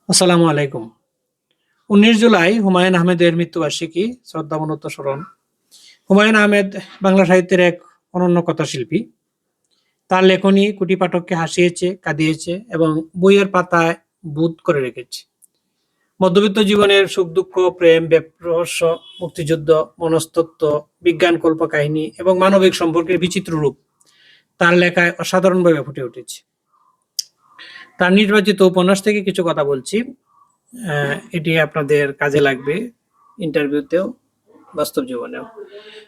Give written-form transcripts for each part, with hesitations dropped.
আসসালামু আলাইকুম। 19 জুলাই হুমায়ূন আহমেদের মৃত্যুবার্ষিকী শ্রদ্ধামনত স্মরণ। হুমায়ূন আহমেদ বাংলা সাহিত্যের এক অনন্য কথাশিল্পী। তার লেখনী কোটি পাঠককে হাসিয়েছে, কাঁদিয়েছে এবং বইয়ের পাতায় বুঁদ করে রেখেছে। মধ্যবিত্ত জীবনের সুখ-দুঃখ, প্রেম, রহস্য, মুক্তিযুদ্ধ, মনস্তত্ত্ব, বিজ্ঞান কল্পকাহিনী এবং মানবিক সম্পর্কের বিচিত্র রূপ তার লেখায় অসাধারণভাবে ফুটে উঠেছে। তার নির্বাচিত উপন্যাস থেকে কিছু কথা বলছি। এটি আপনাদের কাজে লাগবে ইন্টারভিউতেও, বাস্তব জীবনেও।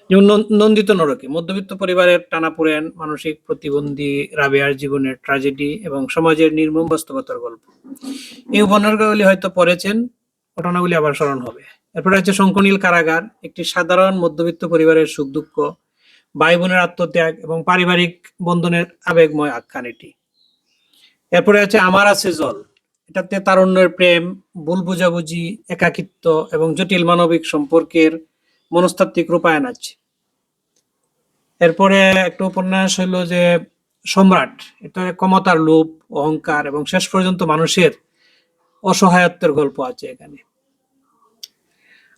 যেমন নন্দিত নরকে মধ্যবিত্ত পরিবারের টানাপোড়েন, মানসিক প্রতিবন্ধী রাবেয়ার জীবনের ট্র্যাজেডি এবং সমাজের নির্মম বাস্তবতার গল্প। এই উপন্যাসগুলি হয়তো পড়েছেন, ঘটনাগুলি আবার স্মরণ হবে। এরপরে আছে শঙ্খনীল কারাগার, একটি সাধারণ মধ্যবিত্ত পরিবারের সুখ দুঃখ, ভাই বোনের আত্মত্যাগ এবং পারিবারিক বন্ধনের আবেগময় আখ্যান এটি। এরপরে আছে আমার আছে জল, এটাতে তারুণ্যের প্রেম, ভুল বোঝাবুঝি, একাকিত্ব এবং জটিল মানবিক সম্পর্কের মনস্তাত্ত্বিক রূপায়ণ আছে। এরপরে একটা উপন্যাস হলো যে সম্রাট, এটা ক্ষমতার লোভ, অহংকার এবং শেষ পর্যন্ত মানুষের অসহায়ত্বের গল্প আছে এখানে।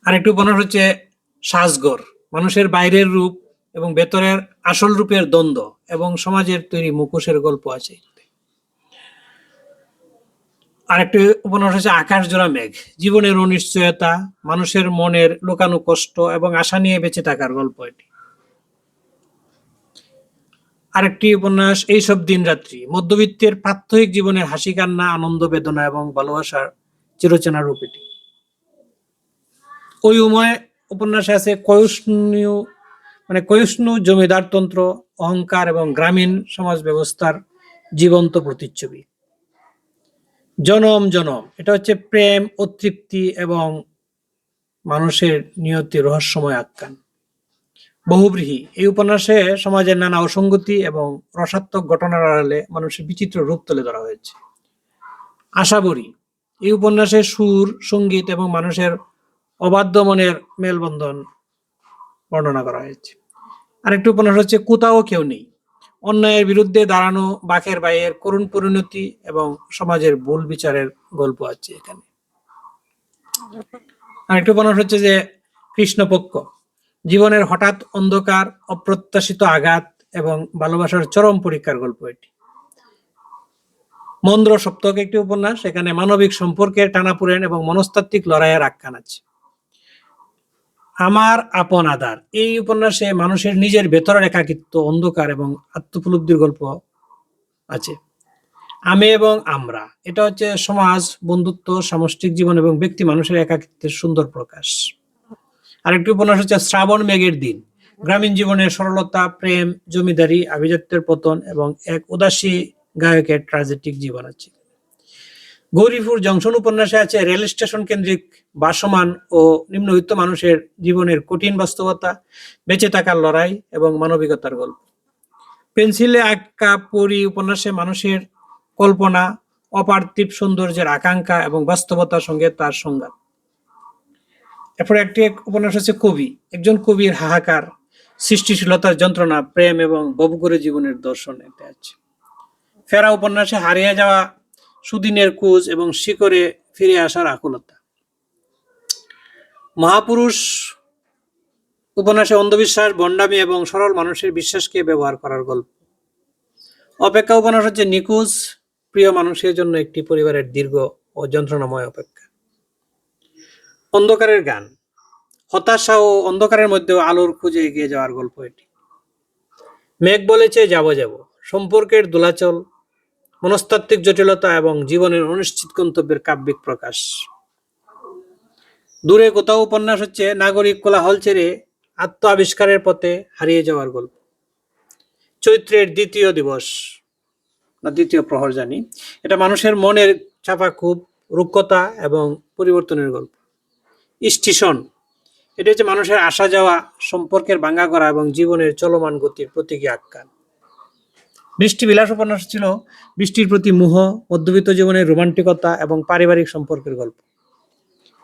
আরেকটি উপন্যাস হচ্ছে সাজঘর, মানুষের বাইরের রূপ এবং ভেতরের আসল রূপের দ্বন্দ্ব এবং সমাজের তৈরি মুখোশের গল্প আছে। আরেকটি উপন্যাস হচ্ছে আকাশ জোড়া মেঘ, জীবনের অনিশ্চয়তা, মানুষের মনের লুকানো কষ্ট এবং আশা নিয়ে বেঁচে থাকার গল্প এটি। আরেকটি উপন্যাস এইসব দিন রাত্রি, মধ্যবিত্তের প্রাত্যহিক জীবনের হাসি কান্না, আনন্দ বেদনা এবং ভালোবাসার চিরচেনা রূপ এটি। ওই উপন্যাসে আছে ক্ষয়িষ্ণু জমিদারতন্ত্র, অহংকার এবং গ্রামীণ সমাজ ব্যবস্থার জীবন্ত প্রতিচ্ছবি। জনম জনম, এটা হচ্ছে প্রেম, অতৃপ্তি এবং মানুষের নিয়তি রহস্যময় আখ্যান। বহুব্রীহি, এই উপন্যাসে সমাজের নানা অসঙ্গতি এবং রসাত্মক ঘটনার আড়ালে মানুষের বিচিত্র রূপ তুলে ধরা হয়েছে। আশাবরী, এই উপন্যাসে সুর, সঙ্গীত এবং মানুষের অবাধ্য মনের মেলবন্ধন বর্ণনা করা হয়েছে। আরেকটি উপন্যাস হচ্ছে কোথাও কেউ নেই, অন্যায়ের বিরুদ্ধে দাঁড়ানো বাকের ভাইয়ের করুণ পরিণতি এবং সমাজের ভুল বিচারের গল্প আছে এখানে। আরেকটি উপন্যাস হচ্ছে যে কৃষ্ণপক্ষ, জীবনের হঠাৎ অন্ধকার, অপ্রত্যাশিত আঘাত এবং ভালোবাসার চরম পরীক্ষার গল্প এটি। মন্দ্র সপ্তক, একটি উপন্যাস, এখানে মানবিক সম্পর্কের টানাপোড়েন এবং মনস্তাত্ত্বিক লড়াইয়ের আখ্যান আছে। আমার আপন আধার, এই উপন্যাসে মানুষের নিজের ভেতরের একাকিত্ব, অন্ধকার এবং আত্মোপলব্ধির গল্প আছে। আমি এবং আমরা, এটা হচ্ছে সমাজ, বন্ধুত্ব, সামষ্টিক জীবন এবং ব্যক্তি মানুষের একাকিত্বের সুন্দর প্রকাশ। আরেকটি উপন্যাস হচ্ছে শ্রাবণ মেঘের দিন, গ্রামীণ জীবনের সরলতা, প্রেম, জমিদারি, আভিজাত্যের পতন এবং এক উদাসী গায়কের ট্র্যাজেডিক জীবন আছে। গৌরীপুর জংশন উপন্যাসে আছে রেল স্টেশন কেন্দ্রিক ভাসমান ও নিম্নবিত্ত মানুষের জীবনের কঠিন বাস্তবতা, বেঁচে থাকার লড়াই এবং মানবিকতার গল্প। পেন্সিলে আঁকা পরী উপন্যাসে মানুষের কল্পনা, অপার্থিব সৌন্দর্যের আকাঙ্ক্ষা এবং বাস্তবতার সঙ্গে তার সংঘাত। এরপর একটি উপন্যাস হচ্ছে কবি, একজন কবির হাহাকার, সৃষ্টিশীলতার যন্ত্রণা, প্রেম এবং ববুকুরে জীবনের দর্শন এতে আছে। ফেরা উপন্যাসে হারিয়ে যাওয়া সুদিনের খোঁজ এবং শিকড়ে ফিরে আসার আকুলতা। মহাপুরুষ উপন্যাসে অন্ধবিশ্বাস, ভণ্ডামি এবং সরল মানুষের বিশ্বাসকে ব্যবহার করার গল্প। অপেক্ষা উপন্যাস হচ্ছে নিখোঁজ প্রিয় মানুষের জন্য একটি পরিবারের দীর্ঘ ও যন্ত্রণাময় অপেক্ষা। অন্ধকারের গান, হতাশা ও অন্ধকারের মধ্যেও আলোর খুঁজে এগিয়ে যাওয়ার গল্প এটি। মেঘ বলেছে যাব যাব, সম্পর্কের দোলাচল, মনস্তাত্ত্বিক জটিলতা এবং জীবনের অনিশ্চিত গন্তব্যের কাব্যিক প্রকাশ। দূরে কোথাও উপন্যাস হচ্ছে নাগরিক কোলাহল ছেড়ে আত্ম আবিষ্কারের পথে হারিয়ে যাওয়ার গল্প। চৈত্রের দ্বিতীয় প্রহর জানি, এটা মানুষের মনের চাপা ক্ষোভ, রুক্ষতা এবং পরিবর্তনের গল্প। স্টেশন, এটা হচ্ছে মানুষের আসা যাওয়া, সম্পর্কের ভাঙা করা এবং জীবনের চলমান গতির প্রতীকী আখ্যান। বৃষ্টি বিলাস উপন্যাস ছিল বৃষ্টির প্রতি মোহ, মধ্যবিত্ত জীবনের রোমান্টিকতা এবং পারিবারিক সম্পর্কের গল্প।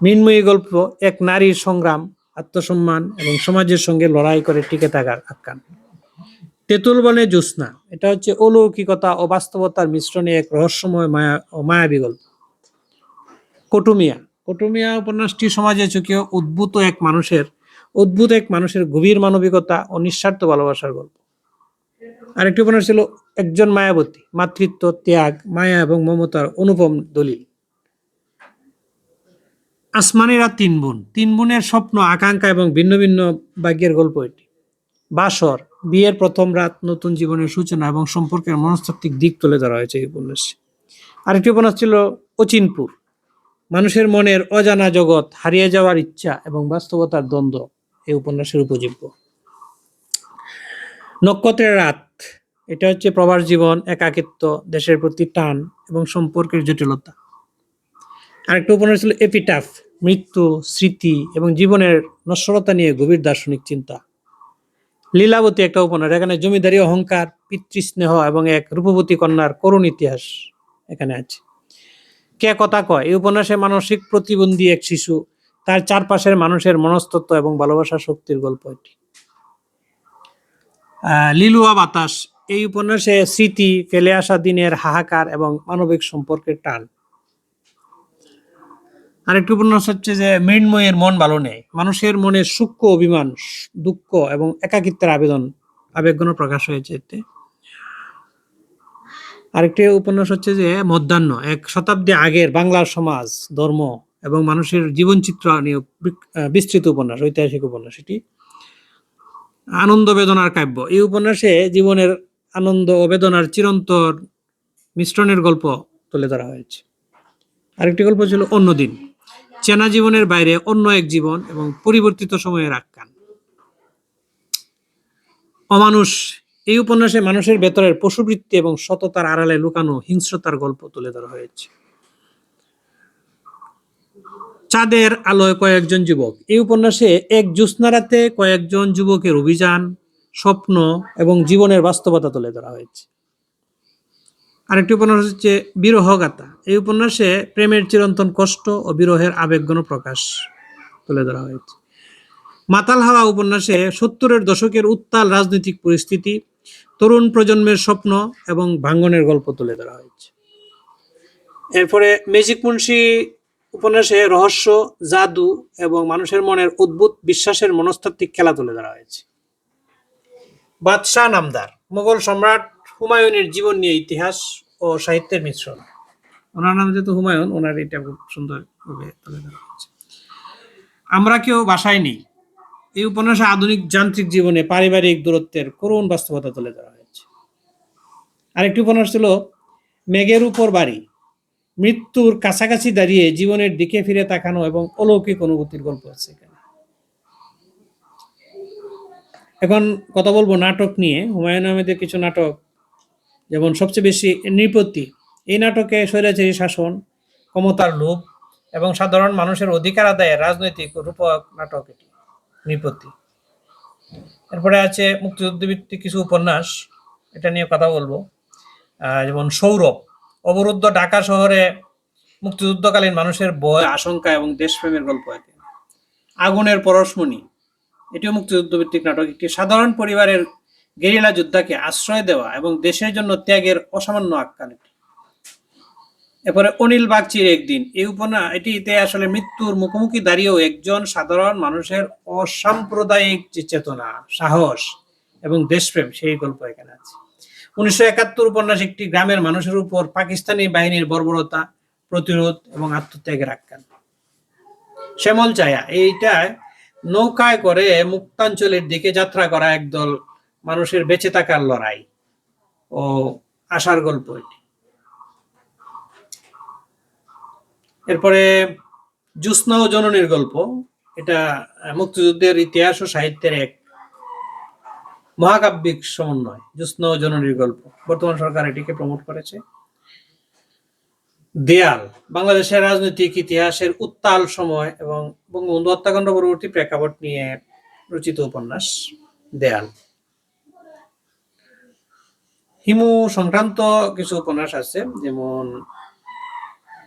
মৃন্ময়ী গল্প, এক নারীর সংগ্রাম, আত্মসম্মান এবং সমাজের সঙ্গে লড়াই করে টিকে থাকার আখ্যান। তেঁতুল বনে জ্যোৎস্না, এটা হচ্ছে অলৌকিকতা ও বাস্তবতার মিশ্রণে এক রহস্যময় মায়াবী গল্প। পটুমিয়া। পটুমিয়া উপন্যাসটি সমাজে ঝুঁকিয়ে অদ্ভুত এক মানুষের গভীর মানবিকতা ও নিঃস্বার্থ ভালোবাসার গল্প। আরেকটি উপন্যাস ছিল একজন মায়াবতী, মাতৃত্ব, ত্যাগ, মায়া এবং মমতার অনুপম দলিল। আসমানি রাত, তিন বোনের স্বপ্ন, আকাঙ্ক্ষা এবং ভিন্ন ভিন্ন ভাগ্যের গল্প এটি। বাসর, বিয়ের প্রথম রাত, নতুন জীবনের সূচনা এবং সম্পর্কের মনস্তাত্ত্বিক দিক তুলে ধরা হয়েছে এই উপন্যাসে। আরেকটি উপন্যাস ছিল অচিনপুর, মানুষের মনের অজানা জগৎ, হারিয়ে যাওয়ার ইচ্ছা এবং বাস্তবতার দ্বন্দ্ব এই উপন্যাসের উপজীব্য। নক্ষত্রের রাত, এটা হচ্ছে প্রবাস জীবন, একাকিত্ব, দেশের প্রতি টান এবং সম্পর্কের জটিলতা। আরেকটা উপন্যাস ছিল এপিটাফ, মৃত্যু, স্মৃতি এবং জীবনের নশ্বরতা নিয়ে গভীর দার্শনিক চিন্তা। লীলাবতী একটা উপন্যাস, এখানে জমিদারি অহংকার, পিতৃস্নেহ এবং এক রূপবতী কন্যার করুণ ইতিহাস এখানে আছে। কে কথা কয়, এই উপন্যাসে মানসিক প্রতিবন্ধী এক শিশু, তার চারপাশের মানুষের মনস্তত্ত্ব এবং ভালোবাসার শক্তির গল্প এটি। লিলুয়া বাতাস, এই উপন্যাসে স্মৃতি, ফেলে আসা দিনের হাহাকার এবং মানবিক সম্পর্কের টান। আরেকটি উপন্যাস হচ্ছে যে মৃন্ময়ের মন ভালো নেই, মানুষের মনে সূক্ষ্ম অভিমান, দুঃখ এবং একাকিত্বের আবেগগুলো প্রকাশ হয়েছে এতে। আরেকটি উপন্যাস হচ্ছে যে মধ্যাহ্ন, এক শতাব্দী আগের বাংলার সমাজ, ধর্ম এবং মানুষের জীবনচিত্র নিয়ে বিস্তৃত উপন্যাস, ঐতিহাসিক উপন্যাস এটি। আনন্দ বেদনার কাব্য, এই উপন্যাসে জীবনের আনন্দ ও বেদনার চিরন্তর মিশ্রণের গল্প তুলে ধরা হয়েছে। আরেকটি গল্প ছিল অন্যদিন, চেনা জীবনের বাইরে অন্য এক জীবন এবং পরিবর্তিত সময়ের আখ্যান। অমানুষ, এই উপন্যাসে মানুষের ভেতরের পশুবৃত্তি এবং সততার আড়ালে লুকানো হিংস্রতার গল্প তুলে ধরা হয়েছে। চাঁদের আলোয় কয়েকজন যুবক, এই উপন্যাসে এক জ্যোৎস্না রাতে কয়েকজন যুবকের অভিযান, স্বপ্ন এবং জীবনের বাস্তবতা তুলে ধরা হয়েছে। আরেকটি উপন্যাস হচ্ছে বিরহগাথা, এই উপন্যাসে প্রেমের চিরন্তন কষ্ট ও বিরহের আবেগঘন প্রকাশ তুলে ধরা হয়েছে। মাতাল হাওয়া উপন্যাসে 70-এর দশকের উত্তাল রাজনৈতিক পরিস্থিতি, তরুণ প্রজন্মের স্বপ্ন এবং ভাঙ্গনের গল্প তুলে ধরা হয়েছে। এরপরে ম্যাজিক মুন্সি উপন্যাসে রহস্য, জাদু এবং মানুষের মনের অদ্ভুত বিশ্বাসের মনস্তাত্ত্বিক খেলা তুলে ধরা হয়েছে। বাদশাহ নামদার, মোগল সম্রাট হুমায়ুনের জীবন নিয়ে ইতিহাস ও সাহিত্যের মিশ্রণ। ওনার নাম যেহেতু হুমায়ুন, ওনার এটা খুব সুন্দরভাবে তুলে ধরা হয়েছে। আমরা কেউ বাসায় নেই, এই উপন্যাসে আধুনিক যান্ত্রিক জীবনে পারিবারিক দূরত্বের করুণ বাস্তবতা তুলে ধরা হয়েছে। আরেকটি উপন্যাস ছিল মেঘের উপর বাড়ি, মৃত্যুর কাছাকাছি দাঁড়িয়ে জীবনের দিকে ফিরে তাকানো এবং অলৌকিক অনুভূতির গল্প আছে এখানে। এখন কথা বলবো নাটক নিয়ে। হুমায়ুন আহমেদের কিছু নাটক, যেমন সবচেয়ে বেশি নৃপতি, এই নাটকে স্বৈরাচারী শাসন, ক্ষমতার লোভ এবং সাধারণ মানুষের অধিকার আদায়ের রাজনৈতিক রূপক নাটক এটি নৃপতি। এরপরে আছে মুক্তিযুদ্ধ ভিত্তিক কিছু উপন্যাস, এটা নিয়ে কথা বলবো। যেমন সৌরভ, অবরুদ্ধ ঢাকা শহরে মুক্তিযুদ্ধকালীন মানুষের ভয়, আশঙ্কা এবং দেশপ্রেমের গল্প এটি। আগুনের পরশমণি, এটিও মুক্তিযুদ্ধ ভিত্তিক নাটক, একটি সাধারণ পরিবারের গেরিলা যোদ্ধাকে আশ্রয় দেওয়া এবং দেশের জন্য ত্যাগের অসামান্য আখ্যান। এরপরে অনিল বাগচির একদিন, এই এটিতে আসলে মৃত্যুর মুখোমুখি দাঁড়িয়েও একজন সাধারণ মানুষের অসাম্প্রদায়িক যে চেতনা, সাহস এবং দেশপ্রেম, সেই গল্প এখানে আছে। 1971 উপন্যাস, একটি গ্রামের মানুষের উপর পাকিস্তানি বাহিনীর বর্বরতা, প্রতিরোধ এবং আত্মত্যাগের আখ্যান। শ্যামল ছায়া, এইটায় নৌকায় করে মুক্তাঞ্চলের দিকে যাত্রা করা একদল মানুষের বেঁচে থাকার লড়াই ও আশার গল্প এটি। এরপরে জ্যোৎস্না ও জননীর গল্প, এটা মুক্তিযুদ্ধের ইতিহাস ও সাহিত্যের এক মহাকাব্যিক সমন্বয়। জ্যোৎস্না ও জননীর গল্প, বর্তমান সরকার এটিকে প্রমোট করেছে। দেয়াল, বাংলাদেশের রাজনৈতিক ইতিহাসের উত্তাল সময় এবং বঙ্গবন্ধু হত্যাকাণ্ড পরবর্তী প্রেক্ষাপট নিয়ে রচিত উপন্যাস দেয়াল। হিমু সংক্রান্ত কিছু উপন্যাস আছে, যেমন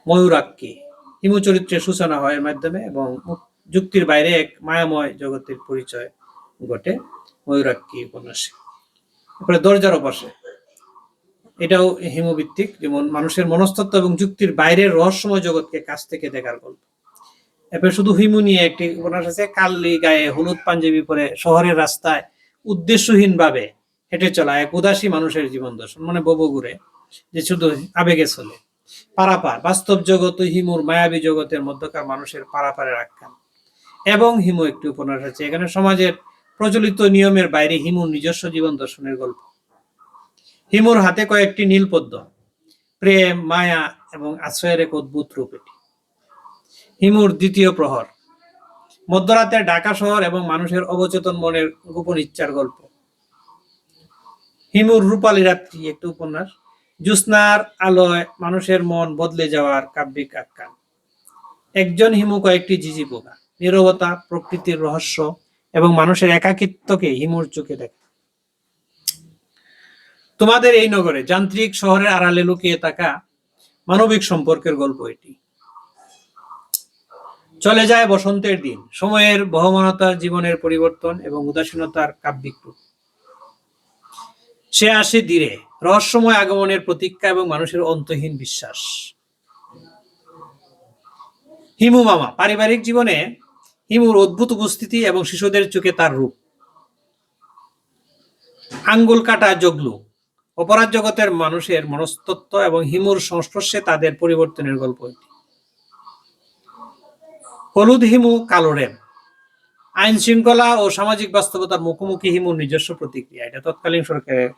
ময়ূরাক্ষী, হিমু চরিত্রের সূচনা হয় এর মাধ্যমে এবং যুক্তির বাইরে এক মায়াময় জগতের পরিচয় ঘটে ময়ূরাক্ষী উপন্যাসে। তারপরে দরজার ওপাশে, এটাও হিমভিত্তিক, যেমন মানুষের মনস্তত্ত্ব এবং যুক্তির বাইরের রহস্যময় জগৎকে কাছ থেকে দেখার গল্প। এরপরে শুধু হিমু নিয়ে একটি উপন্যাস আছে, কালি গায়ে হলুদ পাঞ্জাবি পরে শহরের রাস্তায় উদ্দেশ্যহীনভাবে হেঁটে চলা এক উদাসী মানুষের জীবন দর্শন, মানে ববগুড়ে যে শুধু আবেগে চলে। পারাপার, বাস্তব জগৎ ও হিমুর মায়াবী জগতের মধ্যকার মানুষের পারাপারের আখ্যান। এবং হিমু একটি উপন্যাস আছে, এখানে সমাজের প্রচলিত নিয়মের বাইরে হিমুর নিজস্ব জীবন দর্শনের গল্প। হিমুর হাতে কয়েকটি নীলপদ্ম, প্রেম, মায়া এবং আশ্রয়ের এক অদ্ভুত রূপ এটি। হিমুর দ্বিতীয় প্রহর, মধ্যরাতের ঢাকা শহর এবং মানুষের অবচেতন মনের গোপন ইচ্ছার গল্প। হিমুর রূপালী রাত্রি একটি উপন্যাস, জ্যোৎস্নার আলোয় মানুষের মন বদলে যাওয়ার কাব্যিক আখ্যান। একজন হিমু কয়েকটি ঝিঝি পোকা, নীরবতা, প্রকৃতির রহস্য এবং মানুষের একাকিত্বকে হিমুর চোখে দেখে। তোমাদের এই নগরে, যান্ত্রিক শহরের আড়ালে লুকিয়ে থাকা মানবিক সম্পর্কের গল্প এটি। চলে যায় বসন্তের দিন, সময়ের বহমানতা, জীবনের পরিবর্তন এবং উদাসীনতার কাব্যিক রূপ। সে আসে ধীরে, রহস্যময় আগমনের প্রতীক্ষা এবং মানুষের অন্তহীন বিশ্বাস। হিমু মামা, পারিবারিক জীবনে হিমুর অদ্ভুত উপস্থিতি এবং শিশুদের চোখে তার রূপ। আঙ্গুল কাটা জগলু, অপরাধ জগতের মানুষের মনস্তত্ত্ব এবং হিমুর সংস্পর্শে তাদের পরিবর্তনের গল্প এটি। হলুদ হিমু, কালো রেম, আইন শৃঙ্খলা ও সামাজিক বাস্তবতার মুখোমুখি হিমুর নিজস্ব প্রতিক্রিয়া, এটা তৎকালীন সরকারের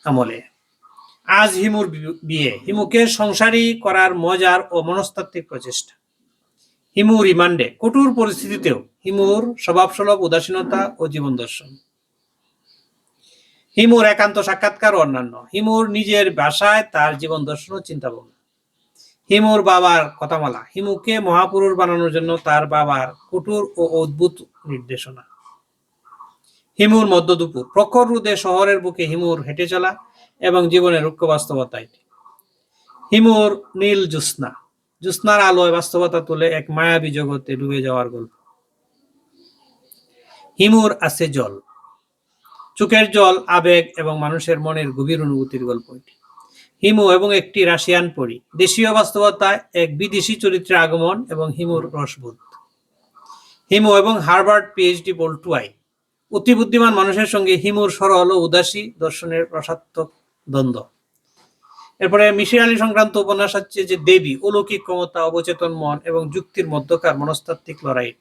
আমলে। আজ হিমুর বিয়ে, হিমুকে সংসারী করার মজার ও মনস্তাত্ত্বিক প্রচেষ্টা। হিমু রিমান্ডে, কঠোর পরিস্থিতিতেও হিমুর স্বভাবসুলভ উদাসীনতা ও জীবন দর্শন। হিমুর একান্ত সাক্ষাৎকার ও অন্যান্য, হিমুর নিজের ভাষায় তার জীবন দর্শন ও চিন্তা ভাবনা। হিমুর বাবার কথামালা, হিমুকে মহাপুরুষ বানানোর জন্য তার বাবার কঠোর ও অদ্ভুত নির্দেশনা। হিমুর মধ্য দুপুর, প্রখর রোদে শহরের বুকে হিমুর হেঁটে চলা এবং জীবনের রুক্ষ বাস্তবতা এটি। হিমুর নীল জ্যোৎস্না, জ্যোৎস্নার আলোয় বাস্তবতা তুলে এক মায়াবী জগতে ডুবে যাওয়ার গল্প। হিমুর আছে জল, চোখের জল, আবেগ এবং মানুষের মনের গভীর অনুভূতির গল্প এটি। হিমু এবং একটি রাশিয়ান পরী, দেশীয় বাস্তবতায় এক বিদেশি চরিত্রের আগমন এবং হিমুর রসবোধ। হিমু এবং হার্ভার্ড পিএইচডি বল্টুয়াই, অতি বুদ্ধিমান মানুষের সঙ্গে হিমুর সরল ও উদাসী দর্শনের রসাত্মক দ্বন্দ্ব। এরপরে মিসির আলী সংক্রান্ত উপন্যাস হচ্ছে যে দেবী, অলৌকিক ক্ষমতা, অবচেতন মন এবং যুক্তির মধ্যকার মনস্তাত্ত্বিক লড়াই।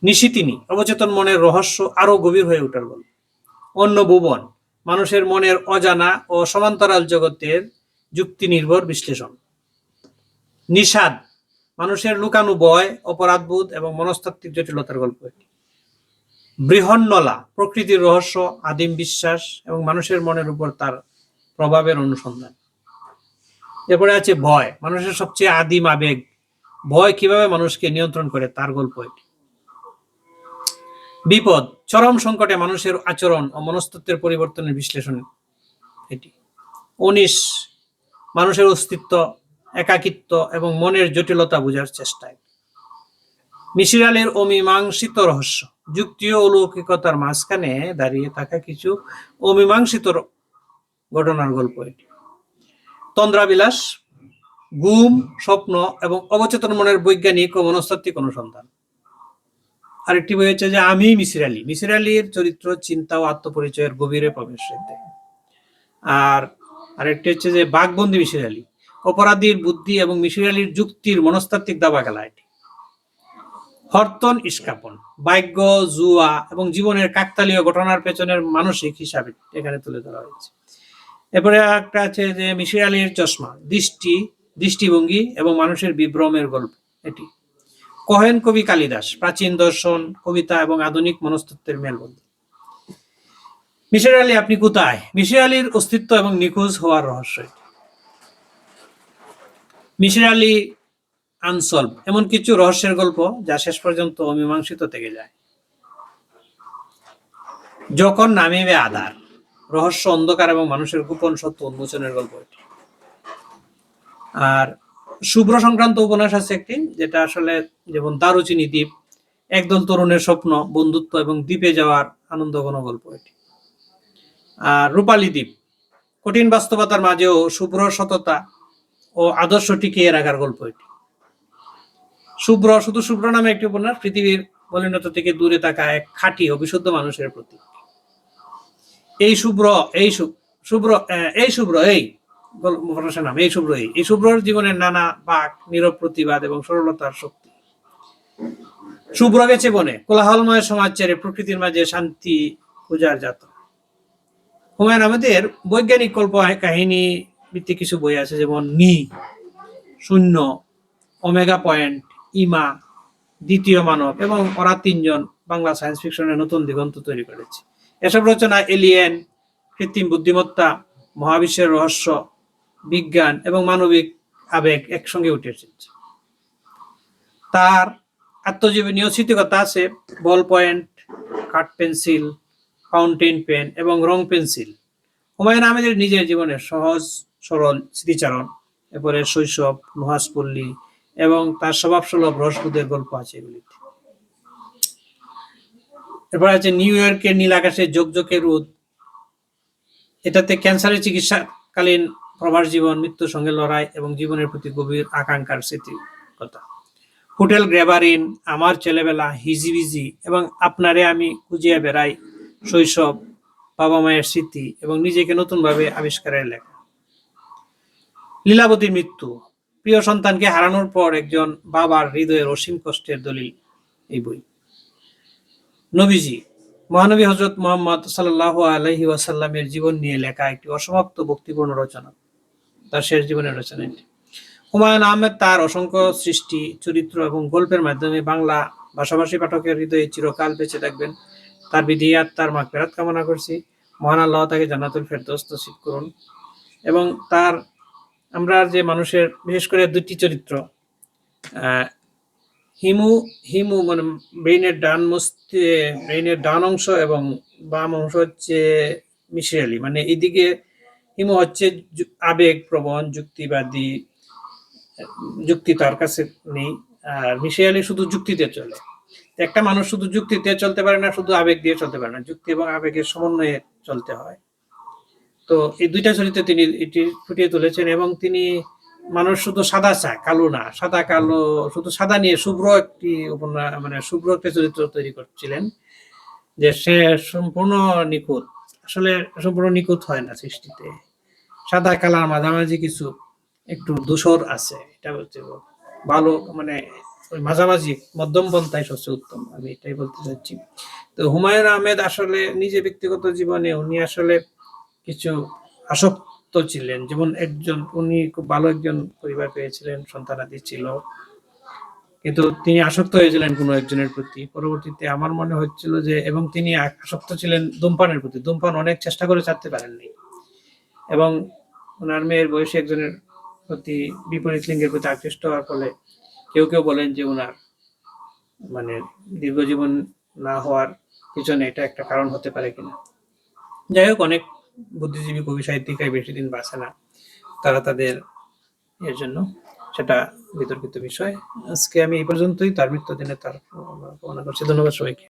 নিশিতিনী, অবচেতন মনের রহস্য আরো গভীর হয়ে ওঠার গল্প। অন্য ভুবন, মানুষের মনের অজানা ও সমান্তরাল জগতের যুক্তি নির্ভর বিশ্লেষণ। নিষাদ, মানুষের লুকানো ভয়, অপরাধবোধ এবং মনস্তাত্ত্বিক জটিলতার গল্প। বৃহন্নলা, প্রকৃতির রহস্য, আদিম বিশ্বাস এবং মানুষের মনের উপর তার প্রভাবের অনুসন্ধান। এরপরে আছে ভয়, মানুষের সবচেয়ে আদিম আবেগ, ভয় কিভাবে মানুষকে নিয়ন্ত্রণ করে তার গল্প এটি। বিপদ, চরম সংকটে মানুষের আচরণ ও মনস্তত্ত্বের পরিবর্তনের বিশ্লেষণ এটি। অনিশ, মানুষের অস্তিত্ব, একাকিত্ব এবং মনের জটিলতা বোঝার চেষ্টায়। মিসির আলীর অমীমাংসিত রহস্য, যুক্তি ও অলৌকিকতার মাঝখানে দাঁড়িয়ে থাকা কিছু অমীমাংসিত ঘটনার গল্প এটি। তন্দ্রাবিলাস, গুম, স্বপ্ন এবং অবচেতন মনের বৈজ্ঞানিক ও মনস্তাত্ত্বিক অনুসন্ধান। আরেকটি বই হচ্ছে যে আমি মিসির আলী, মিসির আলীর চরিত্র, চিন্তা ও আত্মপরিচয়ের গভীরে প্রবেশ। আর আরেকটি হচ্ছে যে বাঘবন্দি মিসির আলী, অপরাধীর বুদ্ধি এবং মিসির আলীর যুক্তির মনস্তাত্ত্বিক দাবা খেলা এটি। হরতন ইস্কাপন, ভাগ্য, জুয়া এবং জীবনের কাকতালীয় ঘটনার পেছনের মানসিক হিসাবে এখানে তুলে ধরা হয়েছে। এরপরে একটা আছে যে মিসির আলীর চশমা, দৃষ্টিভঙ্গি এবং মানুষের বিভ্রমের গল্প এটি। কোহেন কবি কালিদাস, প্রাচীন দর্শন, কবিতা এবং আধুনিক মনস্তত্ত্বের মেলবন্ধন। মিসির আলী আপনি কোথায়, মিসির আলীর অস্তিত্ব এবং নিখোঁজ হওয়ার রহস্য। মিসির আলী আনসলভ, এমন কিছু রহস্যের গল্প যা শেষ পর্যন্ত অমীমাংসিত থেকে যায়। যখন নামিবে আধার, রহস্য, অন্ধকার এবং মানুষের গোপন সত্য উন্মোচনের গল্প এটি। আর শুভ্র সংক্রান্ত উপন্যাস আছে একটি, যেটা আসলে যেমন দারুচিনি দ্বীপ, একদল তরুণের স্বপ্ন, বন্ধুত্ব এবং দ্বীপে যাওয়ার আনন্দঘন গল্প এটি। আর রূপালী দ্বীপ, কঠিন বাস্তবতার মাঝেও শুভ্র সততা ও আদর্শ টিকিয়ে রাখার গল্প এটি। শুভ্র, শুধু শুভ্র নামে একটি উপন্যাস, পৃথিবীর মলিনতা থেকে দূরে থাকা এক খাঁটি ও বিশুদ্ধ মানুষের প্রতি। এই শুভ্র, উপন্যাসের নাম এই শুভ্রর জীবনের নানা বাঁক, নীরব প্রতিবাদ এবং সরলতার শক্তি। শুভ্র গেছে বনে, কোলাহলময় সমাজ ছেড়ে প্রকৃতির মাঝে শান্তি খোঁজার যাত্রা। হুমায়ুন আহমেদের বৈজ্ঞানিক কল্প কাহিনী ভিত্তিক কিছু বই আছে, যেমন শূন্য, ওমেগা পয়েন্ট, ইমা, দ্বিতীয় মানব এবং ওরা তিনজন বাংলা সায়েন্স ফিকশনের নতুন দিগন্ত তৈরি করেছে। এসব রচনা এলিয়েন, কৃত্রিম বুদ্ধিমত্তা, মহাবিশ্বের রহস্য, বিজ্ঞান এবং মানবিক আবেগ একসঙ্গে উঠে এসেছে। তার আত্মজীবনী ও স্মৃতিকথা আছে বল পয়েন্ট, কাঠ পেন্সিল, ফাউন্টেন পেন এবং রং পেন্সিল। হুমায়ুন আহমেদের নিজের জীবনের সহজ সরল স্মৃতিচারণ, এরপরে শৈশব, নুহাসপল্লী এবং তার স্বভাবসুলভ রসবোধের গল্প আছে এগুলিতে। এরপর আছে নিউ ইয়র্কের নীল আকাশে ঝকঝকে রোদ। এটাতে ক্যান্সারের চিকিৎসাকালীন প্রবাস জীবন, মৃত্যুর সঙ্গে লড়াই এবং জীবনের প্রতি গভীর আকাঙ্ক্ষার স্মৃতি কথা। হোটেল গ্রেভারিন, আমার ছেলেবেলা, হিজিবিজি এবং আপনারে আমি খুঁজিয়া বেড়াই, শৈশব, বাবা মায়ের স্মৃতি এবং নিজেকে নতুনভাবে আবিষ্কারের লেখা। লীলাবতীর মৃত্যু, প্রিয় সন্তানকে হারানোর পর একজন বাবার হৃদয়ের অসীম কষ্টের দলিল এই বই। নবীজি, মহানবী হযরত মুহাম্মদ সাল্লাল্লাহু আলাইহি ওয়াসাল্লামের জীবন নিয়ে লেখা একটি অসমাপ্ত ভক্তিপূর্ণ রচনা, তার শেষ জীবনের রচনা এটি। হুমায়ুন আহমেদ তার অসংখ্য সৃষ্টি, চরিত্র এবং গল্পের মাধ্যমে বাংলা ভাষাভাষী পাঠকের হৃদয়ে চিরকাল বেঁচে থাকবেন। তার বিধি আত্মার মাগফিরাত কামনা করছি। মহান আল্লাহ তাকে জান্নাতুল ফেরদৌস নসিব করুন। এবং তার আমরা যে মানুষের বিশেষ করে দুটি চরিত্র, হিমু মানে ব্রেইনের ডান অংশ এবং বাম অংশ হচ্ছে মিসির আলী, মানে এইদিকে হিমু হচ্ছে আবেগ প্রবণ, যুক্তিবাদী, যুক্তি তার কাছে নেই, আর মিসির আলী শুধু যুক্তিতে চলে। একটা মানুষ শুধু যুক্তিতে চলতে পারে না, শুধু আবেগ দিয়ে চলতে পারে না, যুক্তি এবং আবেগের সমন্বয়ে চলতে হয়। তো এই দুইটা চরিত্রে তিনি এটি ফুটিয়ে তুলেছেন এবং তিনি মানুষ শুধু সাদা চায়, কালো না, সাদা কালো শুধু সাদা নিয়ে শুভ্র একটি উপন্যাস, মানে শুভ্র একটা চরিত্র তৈরি করছিলেন, যে সে সম্পূর্ণ নিখুঁত। আসলে সম্পূর্ণ নিখুঁত হয় না সৃষ্টিতে, সাদা কালার মাঝামাঝি কিছু একটু ধূসর আছে, এটা হচ্ছে ভালো, মানে ওই মাঝামাঝি মধ্যম পন্থায় সবচেয়ে উত্তম, আমি এটাই বলতে চাচ্ছি। তো হুমায়ুন আহমেদ আসলে নিজে ব্যক্তিগত জীবনে উনি আসলে কিছু আসক্ত ছিলেন, যেমন উনি খুব ভালো একজন পরিবার পেয়েছিলেন, সন্তানাদি ছিল, কিন্তু তিনি আসক্ত হয়েছিলেন কোনো একজনের প্রতি। পরবর্তীতে আমার মনে হচ্ছিল যে, এবং তিনি আসক্ত ছিলেন ধূমপানের প্রতি। ধূমপান অনেক চেষ্টা করে ছাড়তে পারেননি, এবং ওনার মেয়ের বয়সী একজনের প্রতি, বিপরীত লিঙ্গের প্রতি আকৃষ্ট হওয়ার ফলে কেউ কেউ বলেন যে ওনার মানে দীর্ঘজীবন না হওয়ার পিছনে এটা একটা কারণ হতে পারে কিনা। যাই হোক, অনেক বুদ্ধিজীবী কবি সাহিত্যিকাই বেশি দিন বাঁচে না, তারা তাদের এর জন্য, সেটা বিতর্কিত বিষয়। আজকে আমি এই পর্যন্তই, তার মৃত্যুদিনে তার কামনা করছি। ধন্যবাদ সবাইকে।